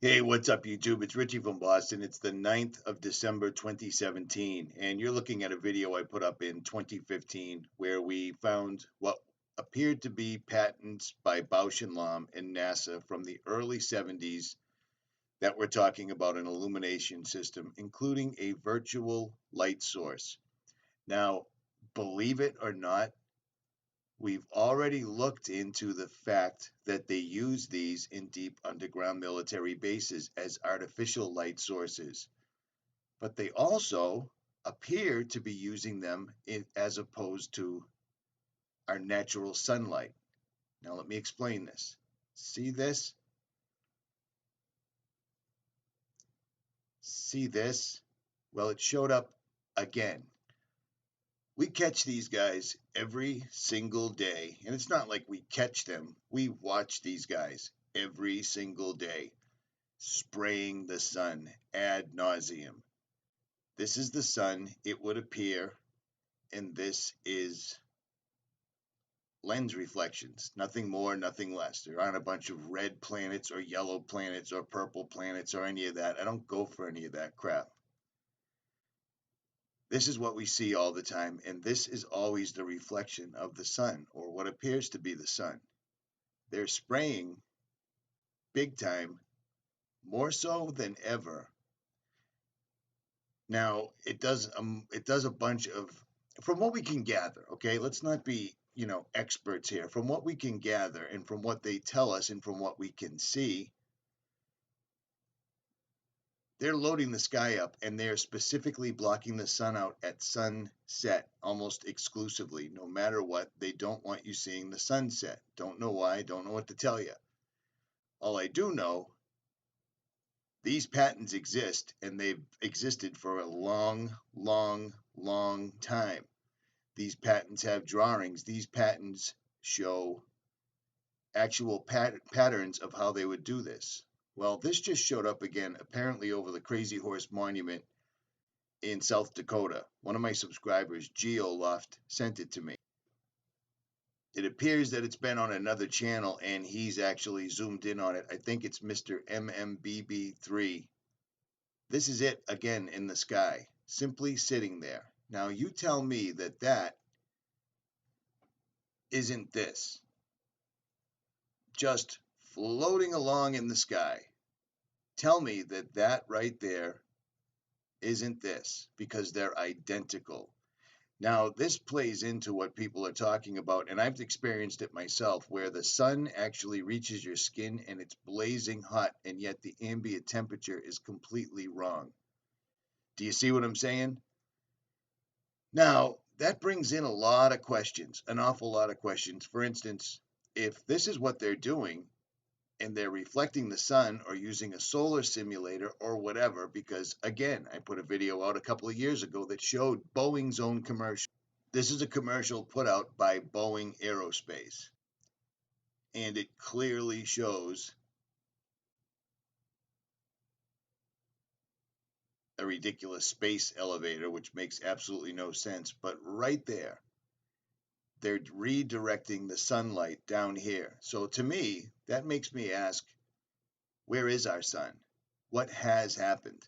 Hey, what's up, YouTube? It's Richie from Boston. It's the 9th of December 2017, and you're looking at a video I put up in 2015 where we found what appeared to be patents by Bausch and Lomb and NASA from the early 70s that were talking about an illumination system, including a virtual light source. Now, believe it or not, we've already looked into the fact that they use these in deep underground military bases as artificial light sources, but they also appear to be using them as opposed to our natural sunlight. Now, let me explain this. See this? See this? Well, it showed up again. We catch these guys every single day, and it's not like we catch them, we watch these guys every single day spraying the sun ad nauseum. This is the sun, it would appear, and this is lens reflections. Nothing more, nothing less. There aren't a bunch of red planets or yellow planets or purple planets or any of that. I don't go for any of that crap. This is what we see all the time, and this is always the reflection of the sun, or what appears to be the sun. They're spraying big time, more so than ever. Now, it does a bunch of, from what we can gather, okay? Let's not be, experts here. From what we can gather and from what they tell us and from what we can see, they're loading the sky up and they're specifically blocking the sun out at sunset almost exclusively. No matter what, they don't want you seeing the sunset. Don't know why, don't know what to tell you. All I do know, these patents exist and they've existed for a long, long, long time. These patents have drawings. These patents show actual patterns of how they would do this. Well, this just showed up again, apparently over the Crazy Horse Monument in South Dakota. One of my subscribers, GeoLoft, sent it to me. It appears that it's been on another channel and he's actually zoomed in on it. I think it's Mr. MMBB3. This is it again in the sky, simply sitting there. Now, you tell me that that isn't this. Just floating along in the sky. Tell me that that right there isn't this, because they're identical. Now, this plays into what people are talking about, and I've experienced it myself, where the sun actually reaches your skin and it's blazing hot, and yet the ambient temperature is completely wrong. Do you see what I'm saying? Now, that brings in a lot of questions, an awful lot of questions. For instance, if this is what they're doing, and they're reflecting the sun or using a solar simulator or whatever, because again, I put a video out a couple of years ago that showed Boeing's own commercial. This is a commercial put out by Boeing Aerospace, and it clearly shows a ridiculous space elevator, which makes absolutely no sense. But right there, they're redirecting the sunlight down here. So to me, that makes me ask, where is our sun? What has happened?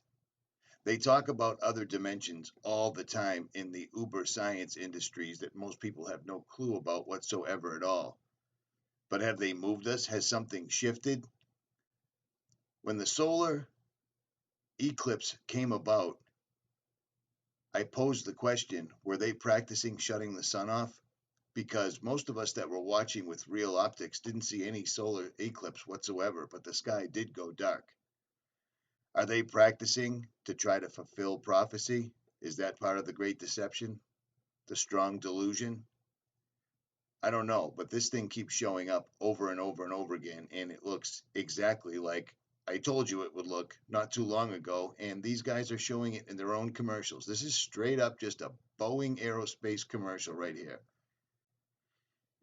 They talk about other dimensions all the time in the uber science industries that most people have no clue about whatsoever at all. But have they moved us? Has something shifted? When the solar eclipse came about, I posed the question, were they practicing shutting the sun off? Because most of us that were watching with real optics didn't see any solar eclipse whatsoever, but the sky did go dark. Are they practicing to try to fulfill prophecy? Is that part of the great deception? The strong delusion? I don't know, but this thing keeps showing up over and over and over again, and it looks exactly like I told you it would look not too long ago, and these guys are showing it in their own commercials. This is straight up just a Boeing Aerospace commercial right here.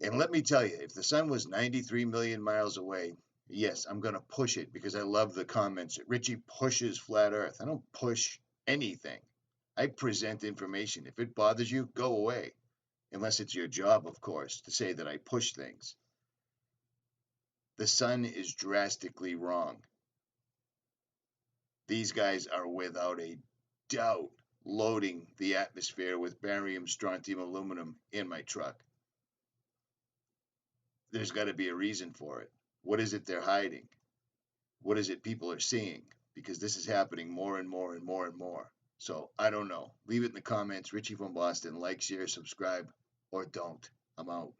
And let me tell you, if the sun was 93 million miles away, yes, I'm going to push it because I love the comments. Richie pushes flat Earth. I don't push anything. I present information. If it bothers you, go away. Unless it's your job, of course, to say that I push things. The sun is drastically wrong. These guys are without a doubt loading the atmosphere with barium, strontium, aluminum in my truck. There's got to be a reason for it. What is it they're hiding? What is it people are seeing? Because this is happening more and more and more and more. So I don't know. Leave it in the comments. Richie from Boston. Like, share, subscribe, or don't. I'm out.